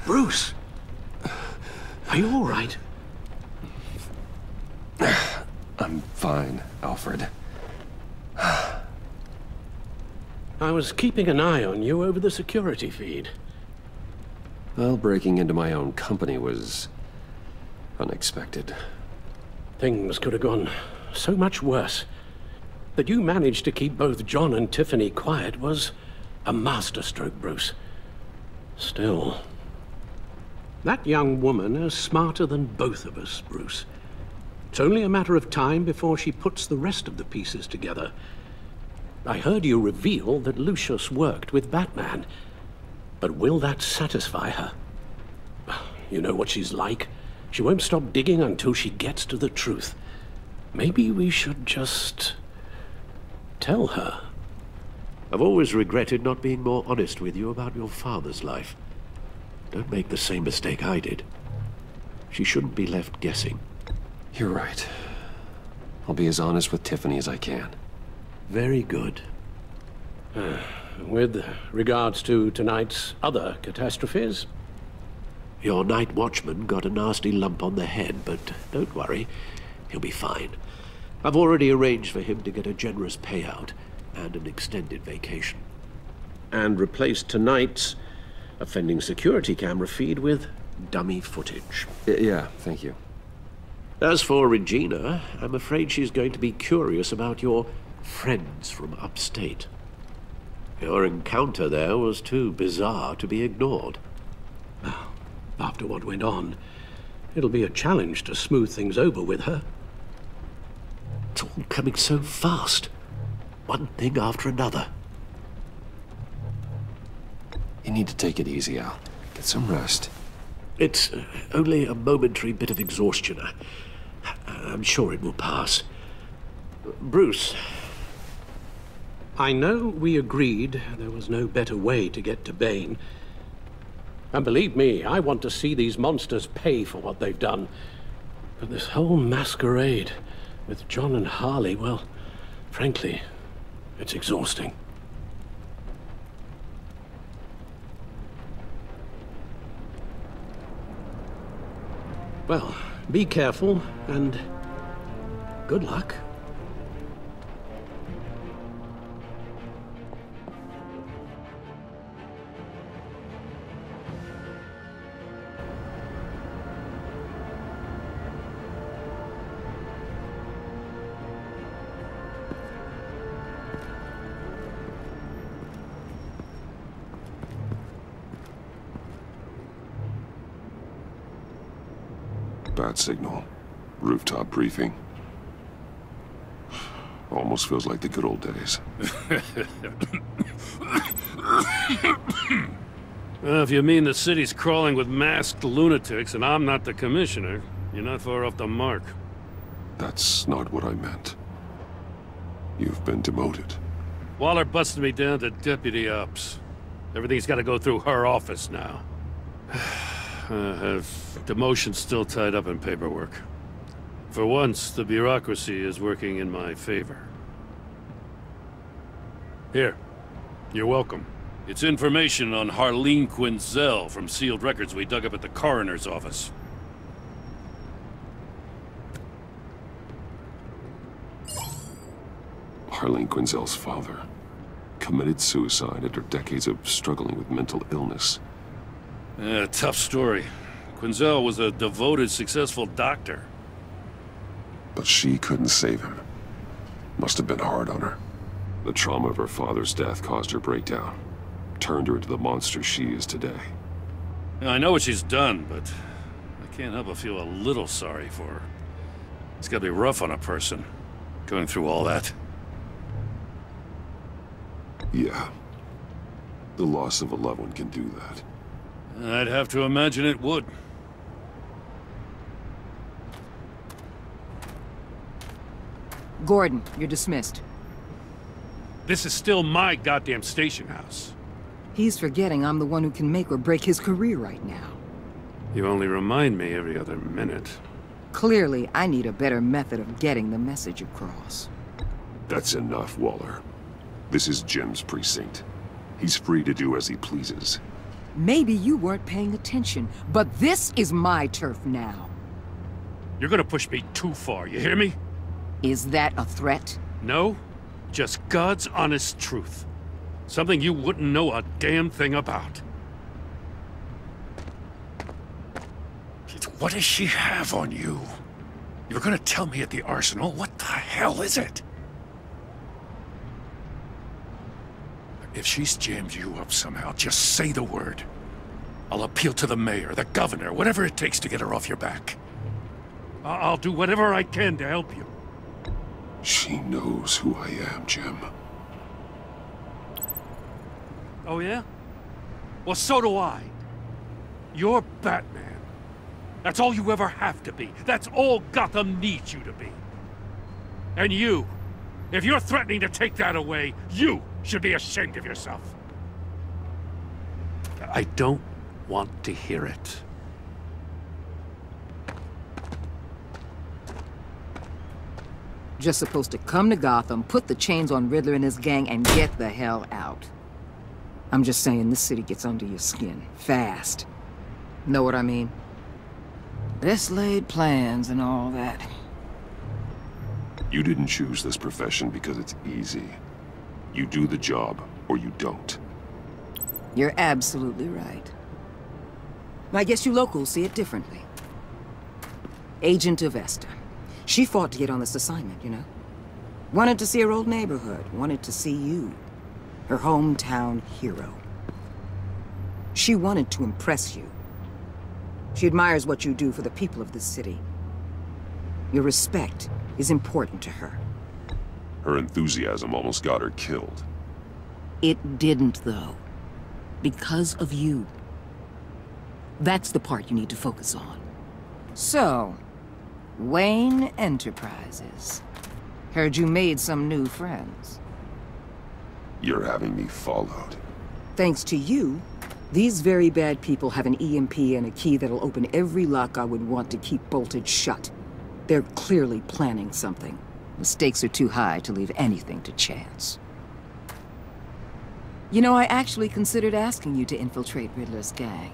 Bruce! Are you all right? I'm fine, Alfred. I was keeping an eye on you over the security feed. Well, breaking into my own company was unexpected. Things could have gone so much worse. That you managed to keep both John and Tiffany quiet was a masterstroke, Bruce. Still, that young woman is smarter than both of us, Bruce. It's only a matter of time before she puts the rest of the pieces together. I heard you reveal that Lucius worked with Batman. But will that satisfy her? You know what she's like. She won't stop digging until she gets to the truth. Maybe we should just tell her. I've always regretted not being more honest with you about your father's life. Don't make the same mistake I did. She shouldn't be left guessing. You're right. I'll be as honest with Tiffany as I can. Very good. With regards to tonight's other catastrophes? Your night watchman got a nasty lump on the head, but don't worry. He'll be fine. I've already arranged for him to get a generous payout and an extended vacation. And replaced tonight's offending security camera feed with dummy footage. Yeah, thank you. As for Regina, I'm afraid she's going to be curious about your friends from upstate. Your encounter there was too bizarre to be ignored. Well, after what went on, it'll be a challenge to smooth things over with her. It's all coming so fast. One thing after another. You need to take it easy, Al. Get some rest. It's only a momentary bit of exhaustion. I'm sure it will pass. Bruce. I know we agreed there was no better way to get to Bane. And believe me, I want to see these monsters pay for what they've done. But this whole masquerade with John and Harley, well, frankly, it's exhausting. Well, be careful, and good luck. Bad signal. Rooftop briefing. Almost feels like the good old days. Well, if you mean the city's crawling with masked lunatics and I'm not the commissioner, you're not far off the mark. That's not what I meant. You've been demoted. Waller busted me down to deputy ops. Everything's got to go through her office now. Have demotion still tied up in paperwork. For once, the bureaucracy is working in my favor. Here. You're welcome. It's information on Harleen Quinzel from sealed records we dug up at the coroner's office. Harleen Quinzel's father committed suicide after decades of struggling with mental illness. Tough story. Quinzel was a devoted, successful doctor. But she couldn't save him. Must have been hard on her. The trauma of her father's death caused her breakdown. Turned her into the monster she is today. I know what she's done, but I can't help but feel a little sorry for her. It's gotta be rough on a person, going through all that. Yeah. The loss of a loved one can do that. I'd have to imagine it would. Gordon, you're dismissed. This is still my goddamn station house. He's forgetting I'm the one who can make or break his career right now. You only remind me every other minute. Clearly, I need a better method of getting the message across. That's enough, Waller. This is Jim's precinct. He's free to do as he pleases. maybe you weren't paying attention, but this is my turf now. You're gonna push me too far, you hear me? Is that a threat? No, just God's honest truth. Something you wouldn't know a damn thing about. What does she have on you? You were gonna tell me at the arsenal? What the hell is it? If she's jammed you up somehow, just say the word. I'll appeal to the mayor, the governor, whatever it takes to get her off your back. I'll do whatever I can to help you. She knows who I am, Jim. Oh yeah? Well, so do I. You're Batman. That's all you ever have to be. That's all Gotham needs you to be. And you, if you're threatening to take that away, you should be ashamed of yourself. I don't want to hear it. Just supposed to come to Gotham, put the chains on Riddler and his gang, and get the hell out. I'm just saying, this city gets under your skin. Fast. Know what I mean? Best laid plans and all that. You didn't choose this profession because it's easy. You do the job, or you don't. You're absolutely right. I guess you locals see it differently. Agent of Esther. She fought to get on this assignment, you know? Wanted to see her old neighborhood. Wanted to see you. Her hometown hero. She wanted to impress you. She admires what you do for the people of this city. Your respect is important to her. Her enthusiasm almost got her killed. It didn't, though. Because of you. That's the part you need to focus on. So, Wayne Enterprises. Heard you made some new friends. You're having me followed. Thanks to you, these very bad people have an EMP and a key that'll open every lock I would want to keep bolted shut. They're clearly planning something. The stakes are too high to leave anything to chance. You know, I actually considered asking you to infiltrate Riddler's gang.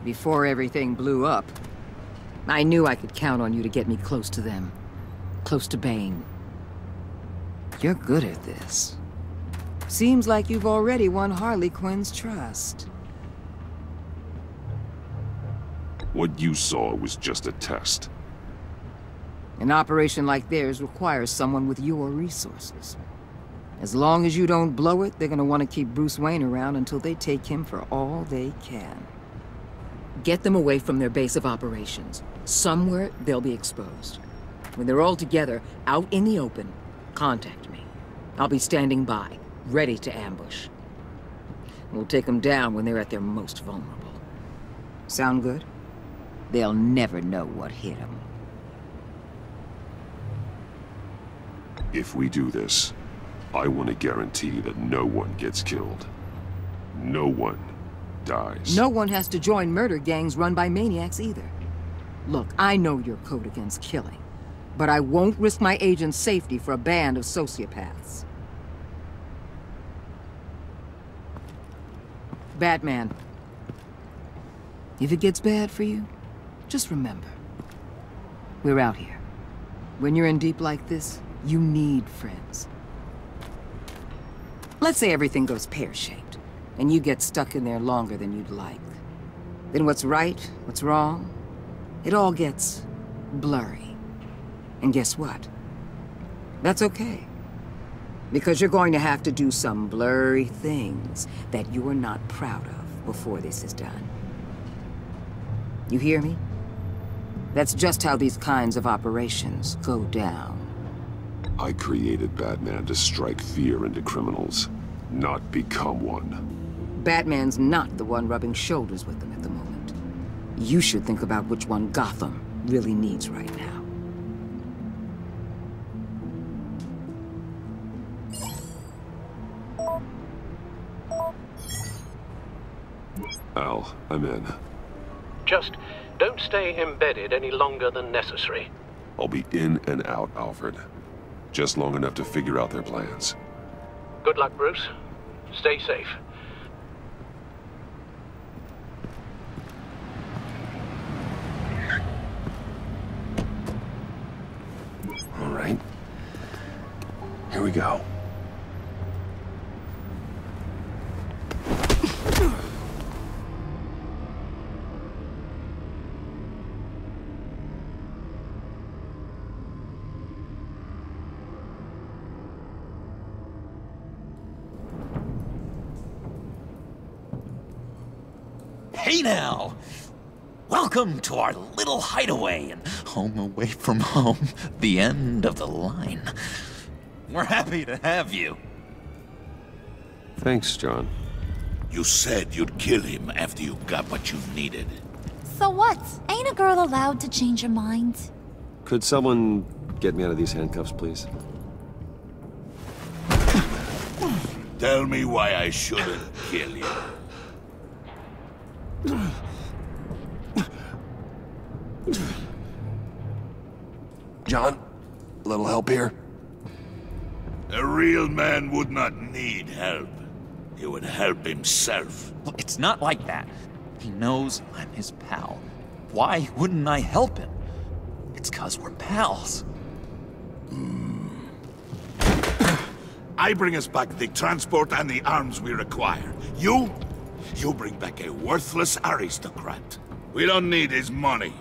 Before everything blew up, I knew I could count on you to get me close to them. Close to Bane. You're good at this. Seems like you've already won Harley Quinn's trust. What you saw was just a test. An operation like theirs requires someone with your resources. As long as you don't blow it, they're gonna want to keep Bruce Wayne around until they take him for all they can. Get them away from their base of operations. Somewhere they'll be exposed. When they're all together, out in the open, contact me. I'll be standing by, ready to ambush. We'll take them down when they're at their most vulnerable. Sound good? They'll never know what hit them. If we do this, I want to guarantee that no one gets killed. No one dies. No one has to join murder gangs run by maniacs either. Look, I know your code against killing, but I won't risk my agent's safety for a band of sociopaths. Batman. If it gets bad for you, just remember, we're out here. When you're in deep like this, you need friends. Let's say everything goes pear-shaped, and you get stuck in there longer than you'd like. Then what's right, what's wrong, it all gets blurry. And guess what? That's okay. Because you're going to have to do some blurry things that you are not proud of before this is done. You hear me? That's just how these kinds of operations go down. I created Batman to strike fear into criminals, not become one. Batman's not the one rubbing shoulders with them at the moment. You should think about which one Gotham really needs right now. Al, I'm in. Just don't stay embedded any longer than necessary. I'll be in and out, Alfred. Just long enough to figure out their plans. Good luck, Bruce. Stay safe. go. Hey now! Welcome to our little hideaway and home away from home, the end of the line. We're happy to have you. Thanks, John. You said you'd kill him after you got what you needed. So what? Ain't a girl allowed to change her mind? Could someone get me out of these handcuffs, please? Tell me why I shouldn't kill you. John, a little help here? A real man would not need help. He would help himself. Look, it's not like that. He knows I'm his pal. Why wouldn't I help him? It's 'cause we're pals. I bring us back the transport and the arms we require. You bring back a worthless aristocrat. We don't need his money.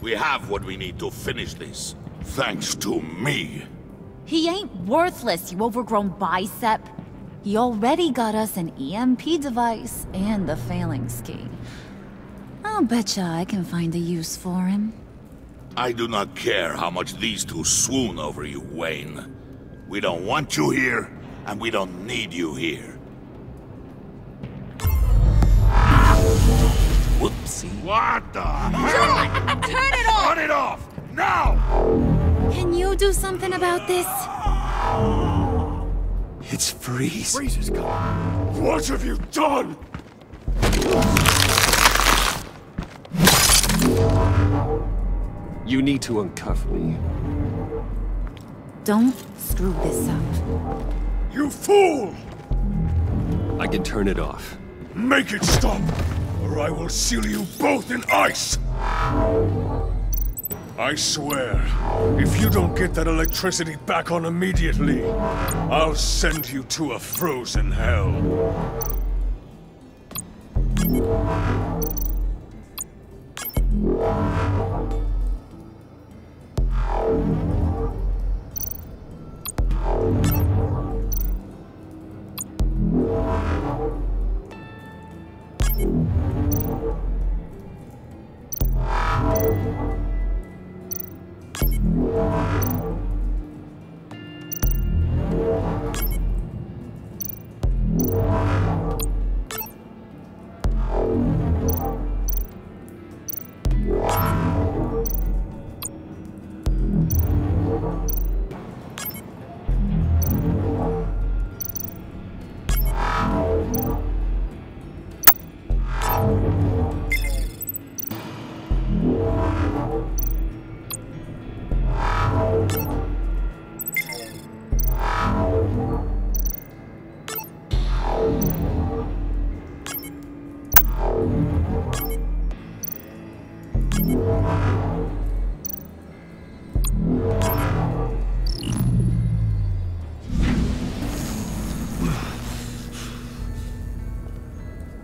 We have what we need to finish this. Thanks to me. He ain't worthless, you overgrown bicep. He already got us an EMP device and the failing ski. I'll betcha I can find a use for him. I do not care how much these two swoon over you, Wayne. We don't want you here, and we don't need you here. Whoopsie. What the hell? John! Turn it off! Turn it off! Now! Can you do something about this? It's Freeze. Freeze is gone. What have you done? You need to uncuff me. Don't screw this up. You fool! I can turn it off. Make it stop, or I will seal you both in ice! I swear, if you don't get that electricity back on immediately, I'll send you to a frozen hell.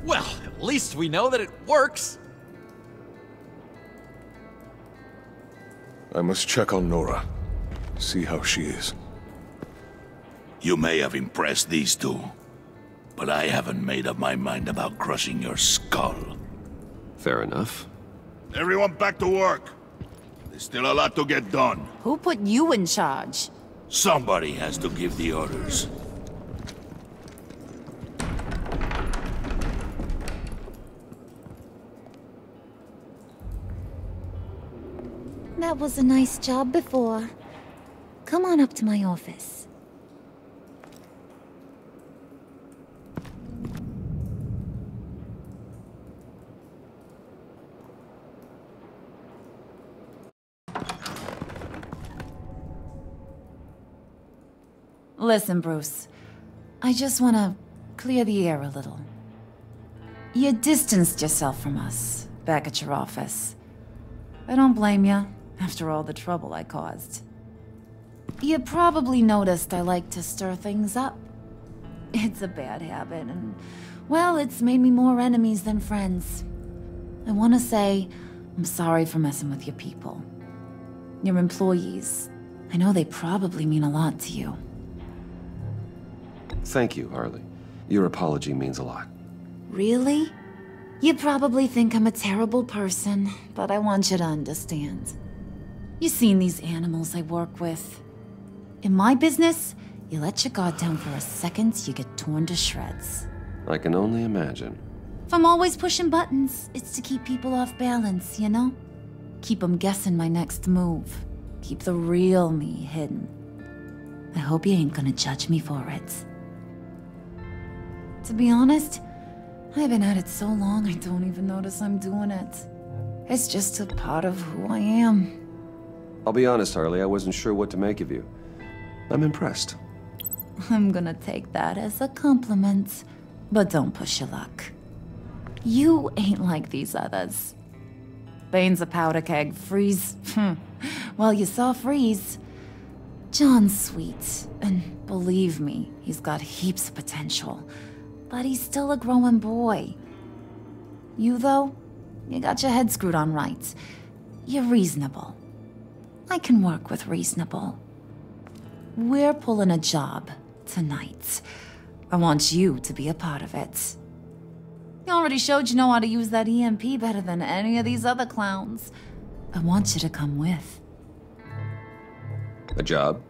Well, at least we know that it works. I must check on Nora. See how she is. You may have impressed these two, but I haven't made up my mind about crushing your skull. Fair enough. Everyone back to work. There's still a lot to get done. Who put you in charge? Somebody has to give the orders. That was a nice job before. Come on up to my office. Listen, Bruce. I just want to clear the air a little. You distanced yourself from us back at your office. I don't blame you, after all the trouble I caused. You probably noticed I like to stir things up. It's a bad habit, and, well, it's made me more enemies than friends. I want to say I'm sorry for messing with your people. Your employees. I know they probably mean a lot to you. Thank you, Harley. Your apology means a lot. Really? You probably think I'm a terrible person, but I want you to understand. You've seen these animals I work with. In my business, you let your guard down for a second, you get torn to shreds. I can only imagine. If I'm always pushing buttons, it's to keep people off balance, you know? Keep them guessing my next move. Keep the real me hidden. I hope you ain't gonna judge me for it. To be honest, I've been at it so long I don't even notice I'm doing it. It's just a part of who I am. I'll be honest, Harley, I wasn't sure what to make of you. I'm impressed. I'm gonna take that as a compliment, but don't push your luck. You ain't like these others. Bane's a powder keg, Freeze. Well, you saw Freeze. John's sweet, and believe me, he's got heaps of potential. But he's still a growing boy. You, though, you got your head screwed on right. You're reasonable. I can work with reasonable. We're pulling a job tonight. I want you to be a part of it. You already showed you know how to use that EMP better than any of these other clowns. I want you to come with. A job?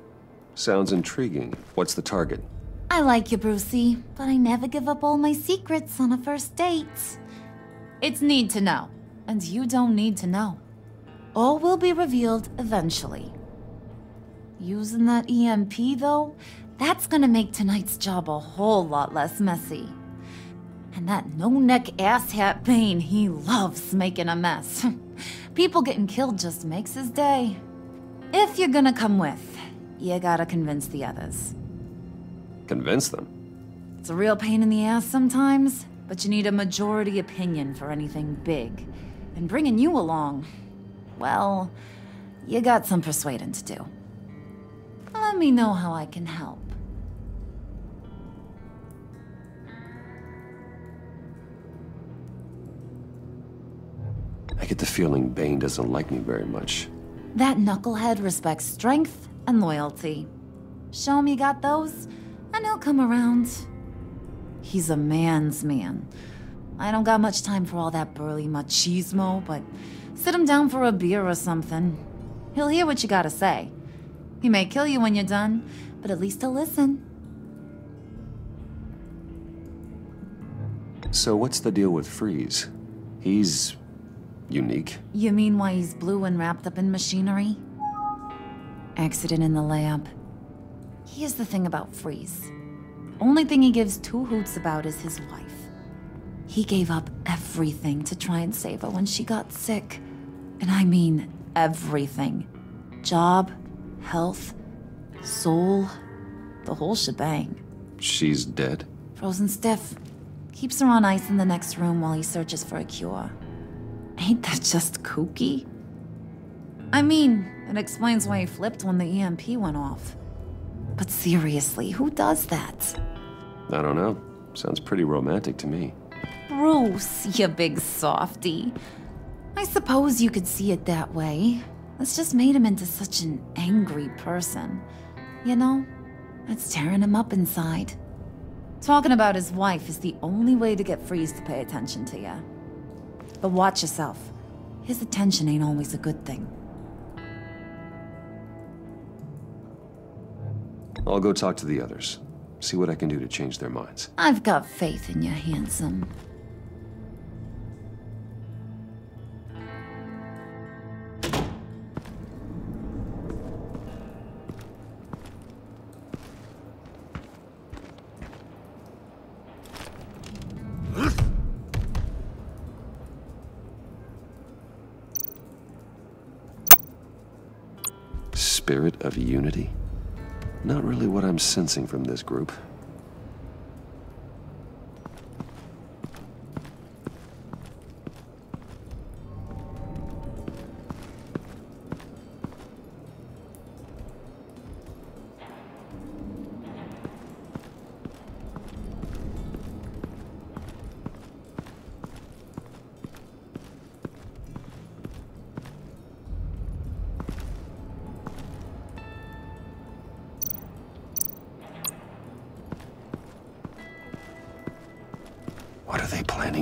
Sounds intriguing. What's the target? I like you, Brucey, but I never give up all my secrets on a first date. It's need to know, and you don't need to know. All will be revealed eventually. Using that EMP, though, that's gonna make tonight's job a whole lot less messy. And that no-neck asshat Bane, he loves making a mess. People getting killed just makes his day. If you're gonna come with, you gotta convince the others. Convince them? It's a real pain in the ass sometimes, but you need a majority opinion for anything big. And bringing you along, well, you got some persuading to do. Let me know how I can help. I get the feeling Bane doesn't like me very much. That knucklehead respects strength and loyalty. Show him you got those, and he'll come around. He's a man's man. I don't got much time for all that burly machismo, but sit him down for a beer or something. He'll hear what you gotta say. He may kill you when you're done, but at least he'll listen. So what's the deal with Freeze? He's unique. You mean why he's blue and wrapped up in machinery? Accident in the lab. Here's the thing about Freeze. Only thing he gives two hoots about is his wife. He gave up everything to try and save her when she got sick. And I mean everything. Job, health, soul, the whole shebang. She's dead? Frozen stiff. Keeps her on ice in the next room while he searches for a cure. Ain't that just kooky? I mean, it explains why he flipped when the EMP went off. But seriously, who does that? I don't know. Sounds pretty romantic to me. Bruce, you big softy. I suppose you could see it that way. It's just made him into such an angry person. You know, it's tearing him up inside. Talking about his wife is the only way to get Freeze to pay attention to you. But watch yourself. His attention ain't always a good thing. I'll go talk to the others. See what I can do to change their minds. I've got faith in you, handsome. Spirit of unity? Not really what I'm sensing from this group.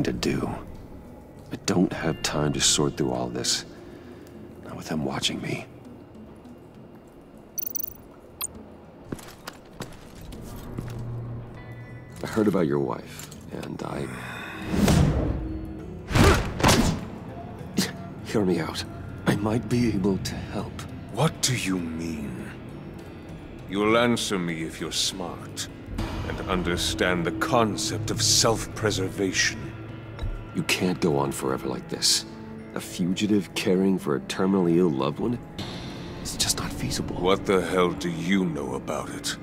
nothing to do. I don't have time to sort through all this. Not with him watching me. I heard about your wife, and I... Hear me out. I might be able to help. What do you mean? You'll answer me if you're smart, and understand the concept of self-preservation. You can't go on forever like this. A fugitive caring for a terminally ill loved one? It's just not feasible. What the hell do you know about it?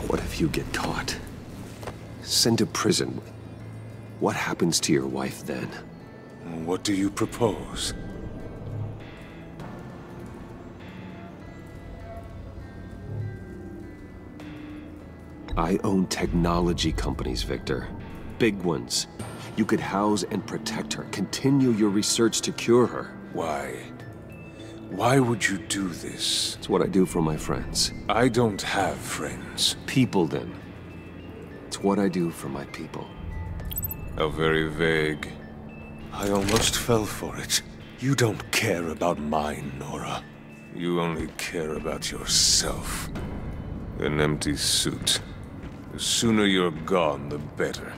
What if you get caught? Sent to prison? What happens to your wife then? What do you propose? I own technology companies, Victor. Big ones. You could house and protect her. Continue your research to cure her. Why? Why would you do this? It's what I do for my friends. I don't have friends. People, then. It's what I do for my people. How very vague. I almost fell for it. You don't care about mine, Nora. You only care about yourself. An empty suit. The sooner you're gone, the better.